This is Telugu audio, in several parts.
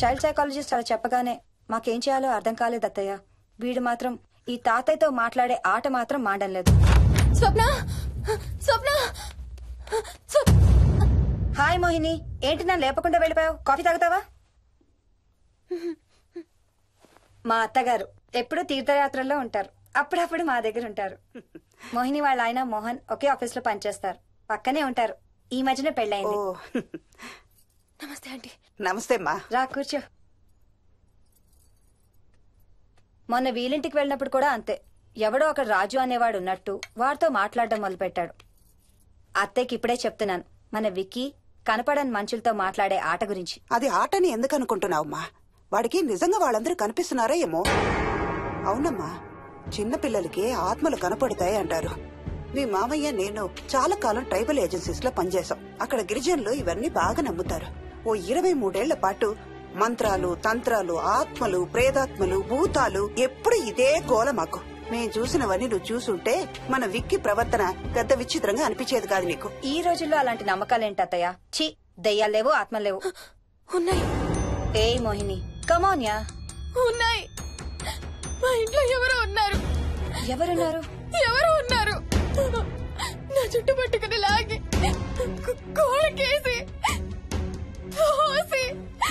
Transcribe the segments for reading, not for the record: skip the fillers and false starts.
చైల్డ్ సైకాలజిస్ట్ అలా చెప్పగానే మాకేం చేయాలో అర్థం కాలేదు అత్తయ్య. వీడు మాత్రం ఈ తాతయ్యతో మాట్లాడే ఆట మాత్రం మాండం లేదు. స్వప్న స్వప్న హాయ్ మోహిని, ఏంటి నన్ను లేపకుండా వెళ్ళిపోయావు? కాఫీ తాగుతావా? మా అత్తగారు ఎప్పుడు తీర్థయాత్రల్లో ఉంటారు, అప్పుడప్పుడు మా దగ్గర ఉంటారు. మోహిని వాళ్ళ ఆయన మోహన్ ఒకే ఆఫీస్ లో పనిచేస్తారు, పక్కనే ఉంటారు. ఈ మధ్యన పెళ్ళైంది. నమస్తే ఆంటీ. నమస్తే అమ్మా. రా కూర్చో. మొన్న వీలింటికి వెళ్ళినప్పుడు కూడా అంతే. ఎవడో ఒక రాజు అనేవాడు ఉన్నట్టు వాడితో మాట్లాడడం మొదలుపెట్టాడు. అత్తయ్యకి ఇప్పుడే చెప్తున్నాను, మన విక్కీ కనపడని మనుషులతో మాట్లాడే ఆట గురించి. అది ఆటని ఎందుకు అనుకుంటున్నావమ్మా? వాడికి నిజంగా వాళ్ళందరూ కనిపిస్తున్నారా ఏమో. అవునమ్మా, చిన్నపిల్లలకి ఆత్మలు కనపడతాయి అంటారు. మీ మామయ్య నేను చాలా కాలం ట్రైబల్ ఏజెన్సీస్ లో పనిచేశాం. అక్కడ గిరిజనులు ఇవన్నీ బాగా నమ్ముతారు. ఓ 23 ఏళ్ల పాటు మంత్రాలు, తంత్రాలు, ఆత్మలు, ప్రేతాత్మలు, భూతాలు, ఎప్పుడు ఇదే గోల మాకు. మేం చూసినవన్నీ నువ్వు చూసుంటే మన విక్కీ ప్రవర్తన పెద్ద విచిత్రంగా అనిపించేది కాదు నీకు. ఈ రోజుల్లో అలాంటి నమ్మకాలేంటి అత్తయ్య? ఛీ, దెయ్యాలేవు, ఆత్మలేవు. ఉన్నాయి. ఏ మోహిని, కమోన్యా. ఉన్నాయి. మా ఇంట్లో ఎవరో ఉన్నారు. ఎవరున్నారు? ఎవరో ఉన్నారు. నా చుట్టు పట్టుకుని లాగి కోళ్ళకేసి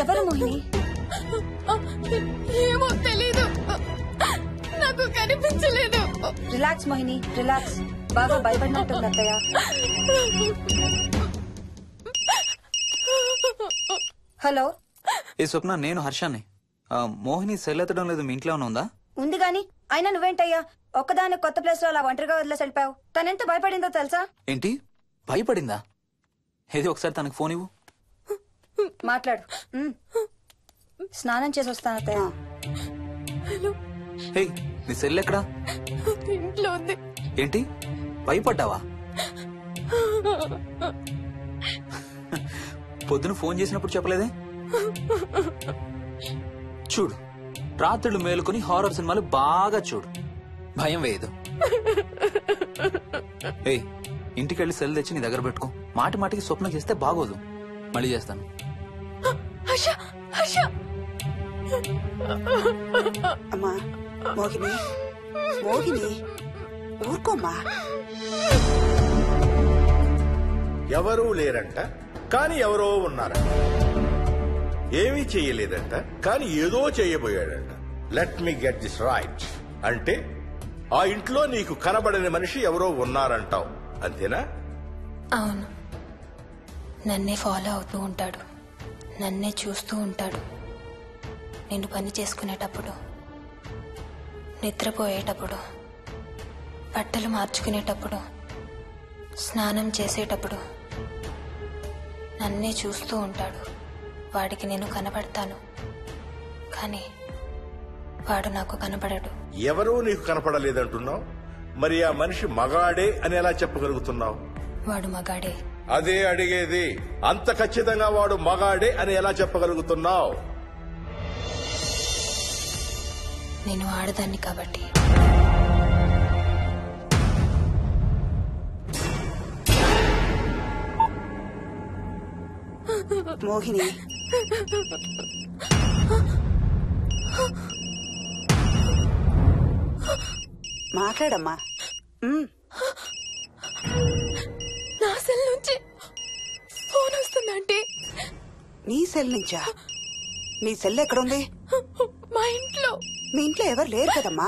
ఎవరు మోహిని? ఏమో తెలీదు, నాకు కనిపించలేదు. Relax Mohini, relax. బాగా భయపడినట్టుంది అత్తయ్య. హలో. ఏ స్వప్న, నేను హర్షాన్ని. మోహిని సెల్ ఎత్తడం లేదు, మీ ఇంట్లో ఉందా? ఉంది గాని, అయినా నువ్వేంటయ్యా ఒక్కదాని కొత్త ప్లేస్ లో అలా ఒంటరిగా వదిలేసి వెళ్ళిపోయావు? తనెంత భయపడిందో తెలుసా? ఏంటి భయపడిందా? ఏది ఒకసారి తనకు ఫోన్ ఇవ్వు, మాట్లాడు. స్నానం చేసి వస్తాను అత్తయ్య. హే, నీ సెల్ ఎక్కడా? ఇంట్లో ఉంది. ఏంటి భయపడ్డావా? పొద్దున ఫోన్ చేసినప్పుడు చెప్పలేదే? చూడు, రాత్రులు మేలుకొని హారర్ సినిమాలు బాగా చూడు, భయం వేయదు. ఏ, ఇంటికెళ్ళి సెల్ తెచ్చి నీ దగ్గర పెట్టుకో. మాటి మాటికి స్వప్నం చేస్తే బాగోదు. మళ్ళీ చేస్తాను. అమ్మా మోహిని, మోహిని ఊరుకోమ్మా. ఎవరూ లేరంట, కానీ ఎవరో ఉన్నారంట. ఏమీ చెయ్యలేదంట, కానీ ఏదో చెయ్యబోయాడంట. Let me get this right. అంటే ఆ ఇంట్లో నీకు కనబడని మనిషి ఎవరో ఉన్నారంటావు, అంతేనా? అవును. నన్నే ఫాలో అవుతూ ఉంటాడు, నన్నే చూస్తూ ఉంటాడు. నేను పని చేసుకునేటప్పుడు, నిద్రపోయేటప్పుడు, బట్టలు మార్చుకునేటప్పుడు, స్నానం చేసేటప్పుడు నన్నే చూస్తూ ఉంటాడు. వాడికి నేను కనపడతాను, కానీ వాడు నాకు కనపడడు. ఎవరూ నీకు కనపడలేదంటున్నావు, మరి ఆ మనిషి మగాడే అని ఎలా చెప్పగలుగుతున్నావు? వాడు మగాడే. అదే అడిగేది, అంత ఖచ్చితంగా వాడు మగాడే అని ఎలా చెప్పగలుగుతున్నావు? నేను ఆడదాన్ని కాబట్టి. మోహిని, మాట్లాడమ్మా. నా సెల్ నుంచి ఫోన్ వస్తుందంటే నీ సెల్ నుంచా? నీ సెల్ ఎక్కడుంది? మా ఇంట్లో. మీ ఇంట్లో ఎవరు లేరు కదమ్మా.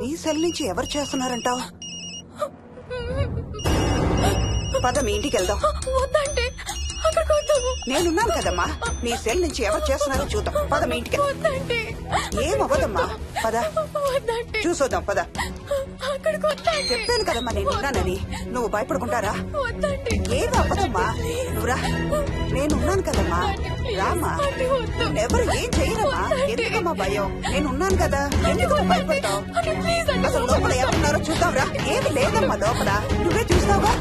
నీ సెల్ నుంచి ఎవరు చేస్తున్నారంటావు? పద మీ ఇంటికి వెళ్దాం. వద్దంటే అక్కడికి వద్దాము. నేనున్నాను కదమ్మా. నీ సెల్ నుంచి ఎవరు చేస్తున్నారో చూద్దాం. పద మీ ఇంటికి. వద్దంటే ఏమవ్వదమ్మా, పద వద్దంటే చూసొద్దాం. పద. అక్కడికి వద్దంటే. చెప్పాను కదమ్మా నేనున్నానని. నువ్వు భయపడుకుంటారా? వద్దంటే ఏం అవ్వదమ్మా, నువ్వురా. నేనున్నాను కదమ్మా, రామా. ఎవరు ఏం చేయరమ్మా. ఎందుకమ్మా భయం? నేనున్నాను కదా, ఎందుకు భయపడతావు? అసలు లోపల ఎవరున్నారో చూద్దాంరా. ఏమి లేదమ్మా లోపల, నువ్వే చూస్తావా?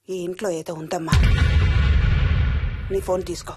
ఈ ఇంట్లో ఏదో ఉందమ్మా. నీ ఫోన్ తీసుకో.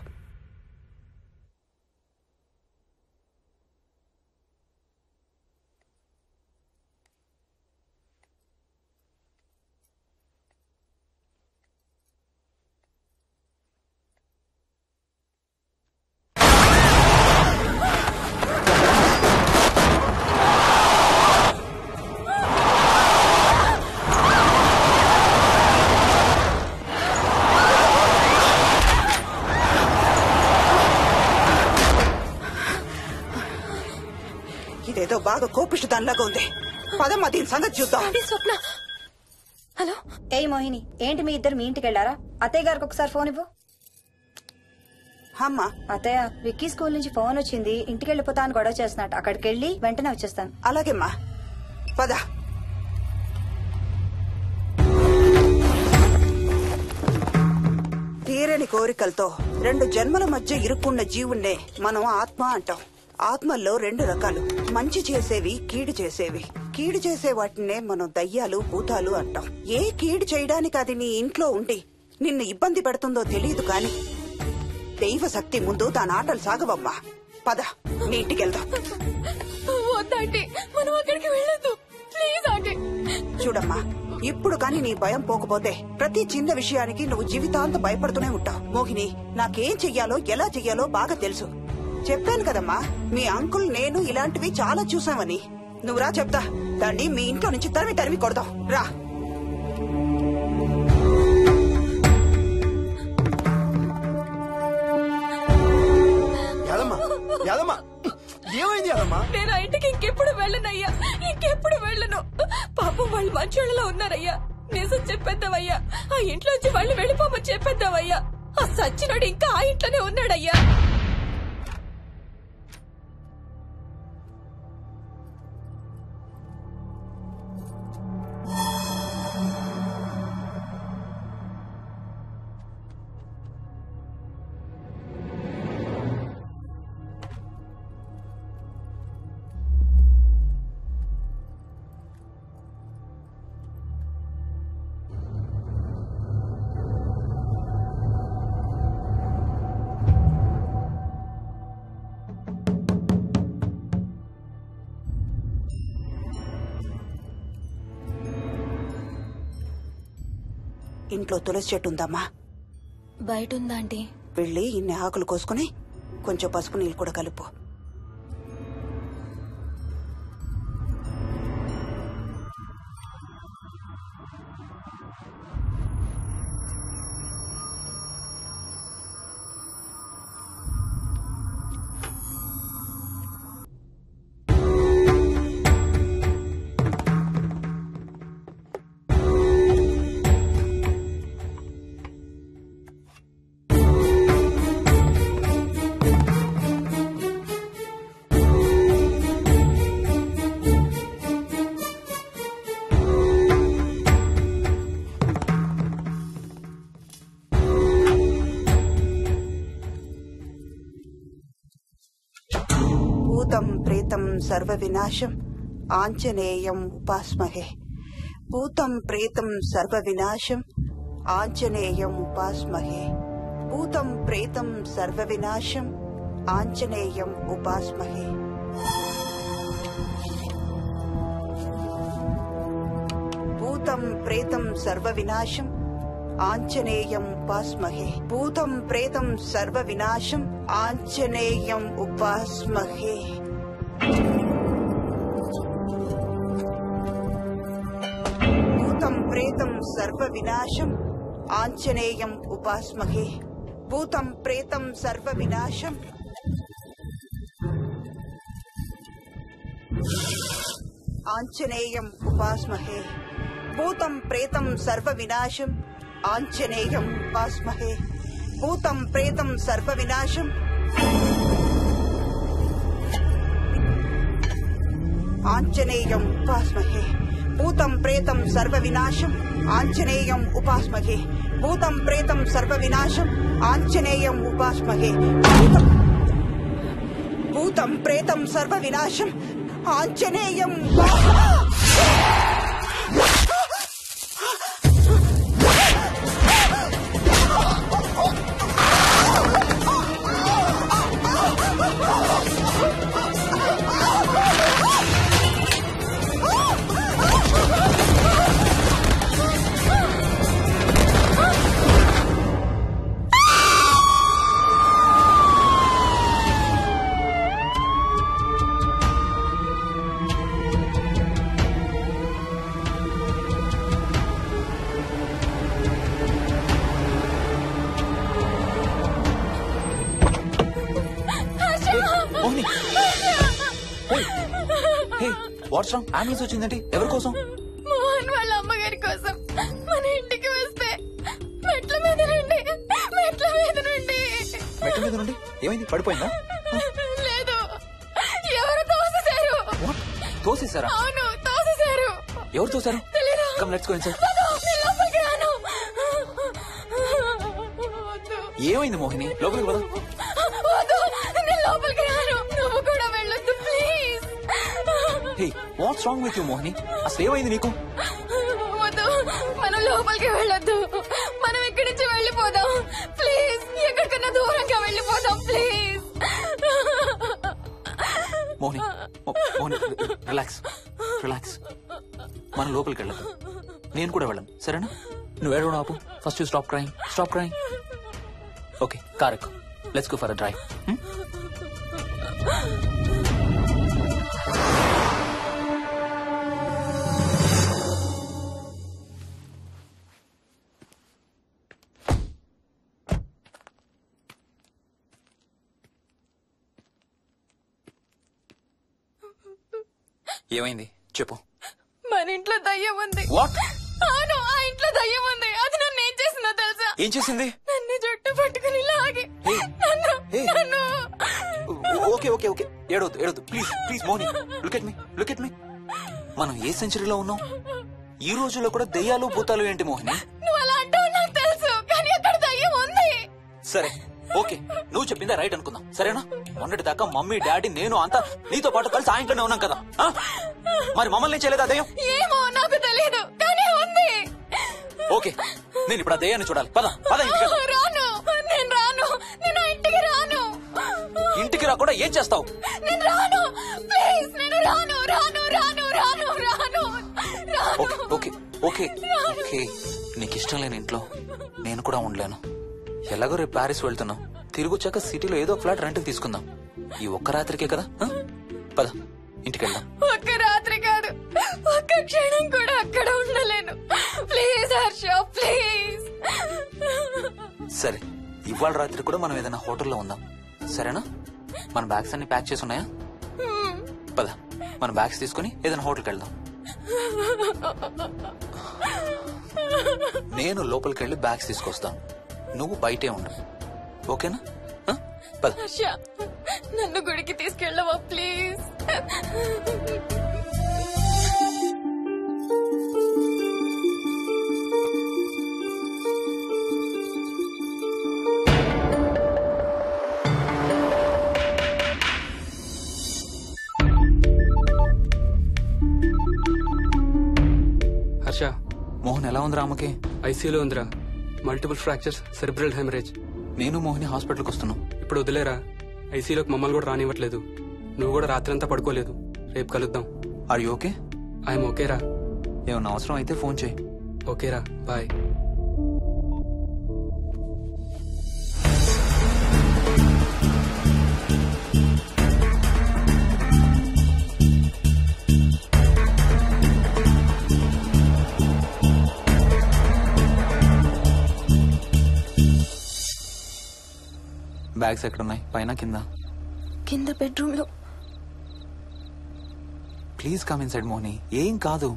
ఇదేదో బాగా కోపిష్టి దానిలాగా ఉంది. పదమ్మా దీని సంగతి చూద్దాం. స్వప్న. హలో. ఏయ్ మోహిని, ఏంటి మీ ఇద్దరు మీ ఇంటికి వెళ్లారా? అత్తయ్య గారికి ఒకసారి ఫోన్ ఇవ్వు. అమ్మా. అత్తయ్య, విక్కీ స్కూల్ నుంచి ఫోన్ వచ్చింది, ఇంటికి వెళ్ళిపోతా అని గొడవ చేస్తున్నట్టు. అక్కడికి వెళ్ళి వెంటనే వచ్చేస్తాను. అలాగేమ్మా, పద. తీరని కోరికలతో 2 జన్మల మధ్య ఇరుక్కున్న జీవుణ్ణే మనం ఆత్మ అంటాం. ఆత్మల్లో 2 రకాలు, మంచి చేసేవి, కీడు చేసేవి. కీడు చేసే వాటినే మనం దయ్యాలు, భూతాలు అంటాం. ఏ కీడు చేయడానికి అది నీ ఇంట్లో ఉండి నిన్ను ఇబ్బంది పెడుతుందో తెలియదు కాని దైవ శక్తి ముందు దాని ఆటలు సాగవమ్మా. పద నీ ఇంటికి వెళ్దాం. వద్దంటే మనం అక్కడికి వెళ్ళొద్దు. ప్లీజ్ అంటే. చూడమ్మా, ఇప్పుడు కాని నీ భయం పోకపోతే ప్రతి చిన్న విషయానికి నువ్వు జీవితాంతం భయపడుతూనే ఉంటావు. మోహిని, నాకేం చెయ్యాలో ఎలా చెయ్యాలో బాగా తెలుసు. చెప్పాను కదమ్మా, మీ అంకుల్ నేను ఇలాంటివి చాలా చూసామని. నువ్వు రా చెప్తా. దాన్ని మీ ఇంట్లో నుంచి తరిమి కొడదాం. రా. ఏమైంది యాదమ్మా? నేను ఆ ఇంటికి ఇంకెప్పుడు వెళ్ళనయ్యా, ఇంకెప్పుడు వెళ్ళను. పాపం వాళ్ళు మంచోళ్ళలో ఉన్నారయ్యా. నిజం చెప్పేద్దామయ్యా. ఆ ఇంట్లోంచి వాళ్ళు వెళ్ళిపోమని చెప్పేద్దామయ్యా. ఆ సచ్చినోడు ఇంకా ఆ ఇంట్లోనే ఉన్నాడయ్యా. ఇంట్లో తులసి చెట్టు ఉందమ్మా. బయట ఉందా ఆంటీ? వెళ్ళి ఇన్ని ఆకులు కోసుకుని కొంచెం పసుపు నీళ్ళు కూడా కలుపు. భూతం ప్రేతం సర్వ వినాశం ఆంజనేయం ఉపాస్మహే. భూతం ప్రేతం సర్వ వినాశం ఆంజనేయం ఉపాస్మహే. భూతం ప్రేతం సర్వ వినాశం ఆంజనేయం ఉపాస్మహే. భూతం ప్రేతం సర్వ వినాశం ఆంజనేయం ఉపాస్మహే భూతం ప్రేతం సర్వ వినాశం ఆంజనేయం ఉపాస్మహే భూతం ప్రేతం సర్వ వినాశం ఆంజనేయం ఉపాస్మహే భూతం ప్రేతం సర్వ వినాశం ఆంజనేయం ఉపాస్మహే భూతం ప్రేతం సర్వ వినాశం ఆంజనేయం ఉపాస్మహే భూతం ప్రేతం సర్వ వినాశం ఆంజనేయం ఉపాస్మహే భూతం ప్రేతం సర్వ వినాశం ఆంజనేయం ఉపాస్మహే భూతం ప్రేతం సర్వ వినాశం ఆంజనేయం ఉపాస్మహే భూతం ప్రేతం సర్వ వినాశం Anjaneyam Mohini what's wrong? Ambulance వచ్చిందండి. ఎవరి కోసం? మోహన్ వాళ్ళ అమ్మగారి కోసం. మన ఇంటికి వస్తే మెట్ల మీద నుండి మెట్ల మీద నుండి ఏమైంది? పడిపోయిందా? లేదు, ఎవరు తోసేశారు. తోసేశారా? అవును, తోసేశారు. ఎవరు తోసారు? తెలీదు. Come let's go inside. లోపలికి రాను. ఏమైంది మోహిని? లోపలికి పద. వద్దు, నేను లోపలికి రాను. నువ్వు కూడా వెళ్ళొద్దు please. Hey what's wrong with you Mohini? అసలు ఏమైంది నీకు? వద్దు, మనం లోపలికి వెళ్ళొద్దు. మనం ఇక్కడి నుంచి వెళ్ళిపోదాం ప్లీజ్. ఎక్కడికన్నా దూరంగా వెళ్ళిపోదాం please. Mohini Mohini relax relax. మనం లోపలికి వెళ్ళదు. నేను కూడా వెళ్ళను, సరేనా? నువ్వు ఏడవడం ఆపు. First you stop crying. Okay, car ఎక్కు. Let's go for a drive. ఏమైంది చెప్పు. మన ఇంట్లో దయ్యం ఉంది. వాట్? అవును, ఆ ఇంట్లో దయ్యం ఉంది. అది నన్ను ఏం చేసిందో తెలుసా? ఏం చేసింది? నన్ను జుట్టు పట్టుకుని లాగి నన్ను ఓకే ఓకే ఓకే, ఏడవద్దు please Mohini. Look at me. మనం ఏ సెంచరీలో ఉన్నాం? ఈ రోజుల్లో కూడా దెయ్యాలు భూతాలు ఏంటి మోహిని? నువ్వు అలా అంటావు నాకు తెలుసు, కానీ అక్కడ దయ్యం ఉంది. సరే ఓకే, నువ్వు చెప్పిందే రైట్ అనుకుందాం, సరేనా? మొన్నటి దాకా మమ్మీ డాడీ నేను అంతా నీతో పాటు కలిసి ఆ ఇంట్లోనే ఉన్నాం కదా. మరి మమ్మల్ని చేయలేదా దయ్యం? ఏమో నాకు తెలియదు, కానీ ఉంది. ఓకే, నేను ఇప్పుడు ఆ దయ్యాన్ని చూడాలి. పద ఇంటికి వెళ్దాం. రాను, నేను రాను. నేను ఆ ఇంటికి రాను. ఇంటికి రాకుండా ఏం చేస్తావు? నేను రాను ప్లీజ్. నేను రాను. ఓకే నీకు ఇష్టం లేని ఇంట్లో నేను కూడా ఉండలేను. ఎలాగో రేపు ప్యారిస్ వెళ్తున్నాం. తిరిగి వచ్చాక సిటీలో ఏదో ఫ్లాట్ రెంట్కి తీసుకుందాం. ఈ ఒక్క రాత్రికే కదా. పద ఇంటికి వెళ్దాం. ఒక్క రాత్రి కాదు, ఒక్క క్షణం కూడా అక్కడ ఉండలేను. Please Harsha, please. సరే, ఇవాళ రాత్రి కూడా మనం ఏదైనా హోటల్లో ఉందాం, సరేనా? మన బ్యాగ్స్ అన్ని ప్యాక్ చేసి ఉన్నాయా? పద మన బ్యాగ్స్ తీసుకుని ఏదైనా హోటల్కి వెళ్దాం. నేను లోపలికి వెళ్ళి బ్యాగ్స్ తీసుకొస్తాను, నువ్వు బయటే ఉండు, ఓకేనా? పద. హర్ష, నన్ను గుడికి తీసుకెళ్ళవా ప్లీజ్? హర్ష, మోహన్ ఎలా ఉందిరా? అమ్మకి ఐసీయూలో ఉందిరా. Multiple fractures, cerebral haemorrhage. నేను మోహిని హాస్పిటల్కి వస్తున్నాం. ఇప్పుడు వదిలేరా, ఐసీయూలోకి మమ్మల్ని కూడా రానివ్వట్లేదు. నువ్వు కూడా రాత్రంతా పడుకోలేదు. రేపు కలుద్దాం. Are you okay? ఐఎమ్ ఓకేరా. ఏమన్నా అవసరం అయితే ఫోన్ చేయి. ఓకేరా, బాయ్. బ్యాగ్స్ ఎక్కడున్నాయి? పైన కింద? కింద బెడ్రూమ్ లో. Please come inside Moni. ఏం కాదు.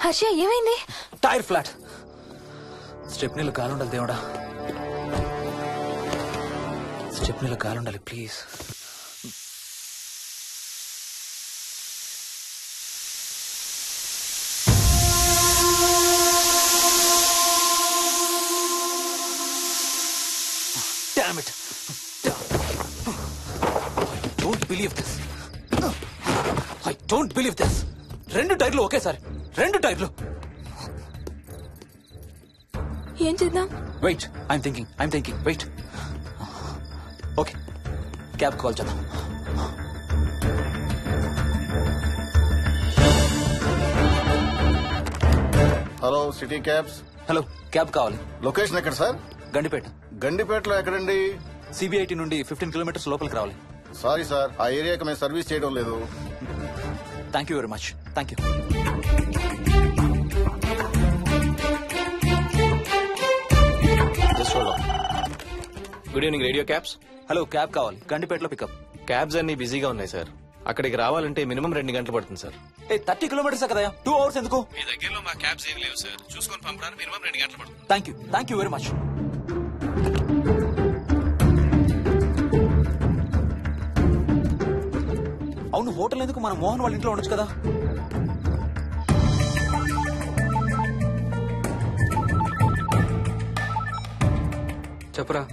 హర్ష ఏమైంది? Tyre flat. స్టెప్నీలో కాలుండాలి దేవుడా. స్టెప్నీలో కాలుండాలి please. Damn it. I don't believe this. 2 టైర్లు ఒకేసారి. 2 టైర్లు. ఏం చేద్దాం? Wait, I'm thinking. Wait. Okay, cab call చేద్దాం. Hello, city cabs. Hello, cab కావాలి. లొకేషన్ ఎక్కడ సార్? గండిపేట. గండిపేటలో ఎక్కడండి? సిబిఐటి నుండి 15 కిలోమీటర్స్ లోపలికి రావాలి. సారీ సార్, ఆ ఏరియాకి మేము సర్వీస్ చేయడం లేదు. Thank you very much. Thank you. Good evening radio cabs. Hello, cab కావాలి. గండిపేటలో పికప్. క్యాబ్స్ అన్ని బిజీగా ఉన్నాయి సార్. అక్కడికి రావాలంటే మినిమం 2 గంటలు పడుతుంది సార్. 30 కిలోమీటర్స్ కదా, 2 అవర్స్ ఎందుకు? మీ దగ్గరలో మా క్యాబ్స్ ఏం లేవు సార్. చూసుకొని పంపడానికి మినిమం 2 గంటలు పడుతుంది. Thank you very much. అవును, హోటల్ ఎందుకు? మన మోహన్ వాళ్ళ ఇంట్లో ఉండొచ్చు కదా. చెప్పరా.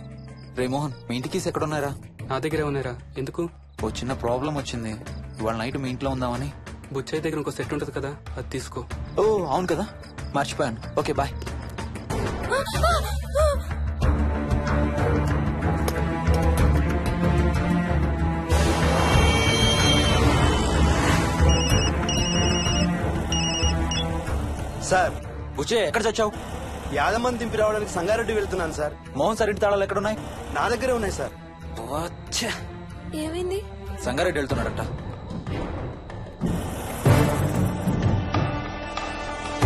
రే మోహన్, మీ ఇంటి కీస్ ఎక్కడ ఉన్నారా? నా దగ్గరే ఉన్నారా? ఎందుకు? ఓ చిన్న ప్రాబ్లం వచ్చింది. ఇవాళ నైట్ మీ ఇంట్లో ఉందామని. బుచ్చయ్య దగ్గర ఇంకో సెట్ ఉంటది కదా, అది తీసుకో. ఓ అవును కదా, మర్చిపోయాను. Okay bye. సార్, బుచ్చయ్య ఎక్కడ చచ్చావు? యాదమ్మని దింపి రావడానికి సంగారెడ్డి వెళ్తున్నాను సార్. మోహన్ సార్ ఇంటి తాళాలు ఎక్కడున్నాయి? నా దగ్గరే ఉన్నాయి సార్. ఏమైంది? సంగారెడ్డి వెళ్తున్నాడట.